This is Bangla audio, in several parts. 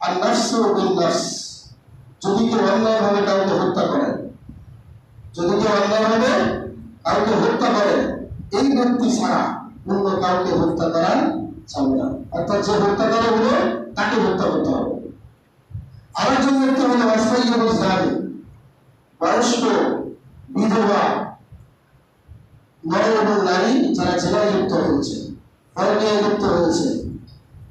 আর নাফসু বিন নাফস, যদি কেউ অন্যায়ভাবে কাউকে হত্যা করে, যদি কেউ অন্যায়ভাবে কাউকে হত্যা করে, এই ব্যক্তি ছাড়া অন্য কাউকে হত্যা করা যাবে না। অর্থাৎ যে হত্যা করে হলো তাকে হত্যা করতে হবে। আরেকজন ব্যক্তি হলো অস্থায়ী জানি, বয়স্ক বিধবা নর এবং নারী যারা জেলায় লিপ্ত হয়েছে, পরকীয়ায় লিপ্ত হয়েছে,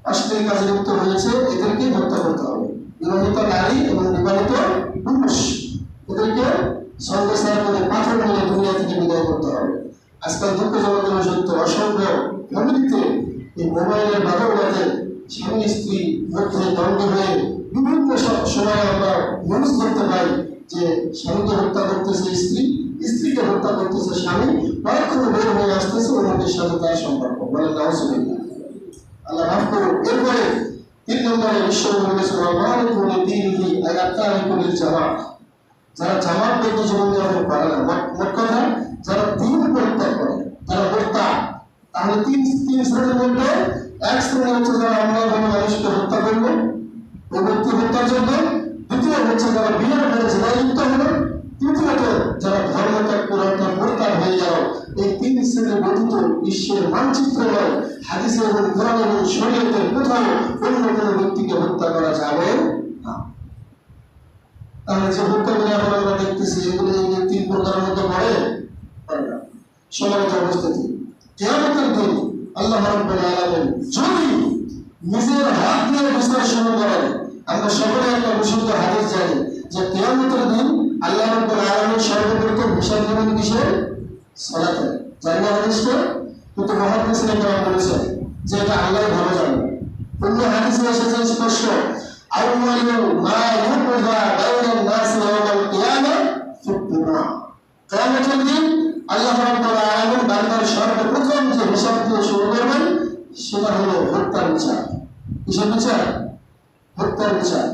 অশ্লীল কাজে লিপ্ত হয়েছে, এদেরকে হত্যা করতে হবে। বিবাহিত নারী এবং বিবাহিত পুরুষ এদেরকে সন্দেশার করে পাথর মেরে দুনিয়া থেকে বিদায় করতে হবে। আজকাল দুঃখজনক সত্য, অসংখ্য ফ্যামিলিতে এই মোবাইলের বাধকতাতে স্বামী স্ত্রী মধ্যে দ্বন্দ্ব হয়ে বিভিন্ন সময় আমরা নিউজ দেখতে পাই যে স্বামীকে হত্যা করতেছে স্ত্রী, স্ত্রীকে হত্যা করতেছে স্বামী, পরক্ষণে বের হয়ে আসতেছে অন্যদের সাথে তার সম্পর্ক। বলে নাউজুবিল্লাহ, আল্লাহ মাফ করুন। এরপরে 3 নম্বরে বিশ্ব যারা জামাত বদ্ধ জীবনযাপন করে না, মোট কথা যারা দিন পরিত্যাগ করে, যারা হত্যা, তাহলে তিন শ্রেণীর মধ্যে এক শ্রেণী হচ্ছে যারা অন্যায়ভাবে মানুষকে হত্যা করলো, ওই ব্যক্তি হত্যার জন্য। দ্বিতীয় হচ্ছে যারা বিয়ের পরে জেলায় লিপ্ত হলো। তৃতীয়ত যারা ধর্ম ত্যাগ করে মোরতাদ হয়ে যাও। এই 3 শ্রেণী গঠিত বিশ্বের মানচিত্র নয়, হাদিসে এবং কোরআন এবং শরীয়তের কোথাও অন্য কোনো ব্যক্তিকে হত্যা করা যাবে না। তাহলে যে হত্যাগুলো এখন আমরা দেখতেছি, এগুলো এই 3 প্রকারের মধ্যে পড়ে না। সম্মানিত উপস্থিতি, কিয়ামতের দিন আল্লাহ রাব্বুল আলামিন যদি নিজের হাত দিয়ে বিচার শুরু করেন, আমরা সকলে একটা বিশুদ্ধ হাদিস জানি যে কিয়ামতের দিন আল্লাহ রাব্বুল আলামিন সর্বপ্রথম বিচার দেবেন কিসের? সালাতে। জানি না হাদিসটা, কিন্তু মুহাদ্দিসিনে কেরাম বলেছেন যে এটা আল্লাহ ভালো জানেন। অন্য হাদিসে এসেছে স্পষ্ট, আউয়ালু মা ইউকযা বাইনান নাস ইয়াউমাল কিয়ামা ফিদ-দুমা। কিয়ামতের দিন আল্লাহ রাব্বুল আলামিন বান্দার সর্বপ্রথম যে হিসাব দিয়ে শুরু করবেন সেটা হলো হত্যার বিচার। কিসের বিচার? হত্যার বিচার।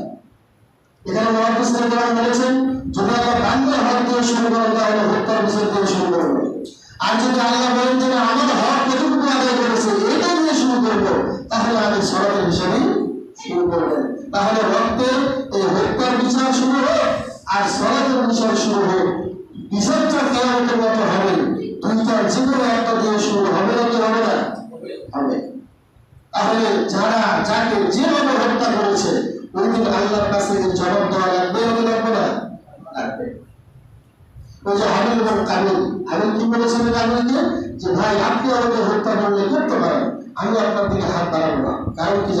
এখানে মুহাদ্দিসিনে কেরাম বলেছেন যদি আল্লাহ বান্দার হক দিয়ে শুরু করেন তাহলে হত্যার বিচার দিয়ে শুরু করবেন। আর যদি আল্লাহ বলেন যে আমার হক কতটুকু আদায় করেছে এটা দিয়ে শুরু করবো, তাহলে আমি সালাতের হিসাবে শুরু করবেন। তাহলে রক্তের এই হত্যার বিচার শুরু হোক আর সালাতের বিচার শুরু হোক, বিচারটা কিয়ামতের মতো হবে। দুইটার যে কোনো একটা দিয়ে শুরু হবে নাকি হবে না? হবে। তাহলে যারা যাকে যেভাবে হত্যা করেছে ওই দিন আল্লাহর কাছে জবাব দেওয়া লাগবে নাকি লাগবে না? লাগবে। ওই যে হাবিল এবং কাবিল, হাবিল কি বলেছেন কাবিলকে যে ভাই আপনি আমাকে হত্যা করলে করতে পারেন, আমি আপনার দিকে হাত বাড়াবো না। কারণ কি?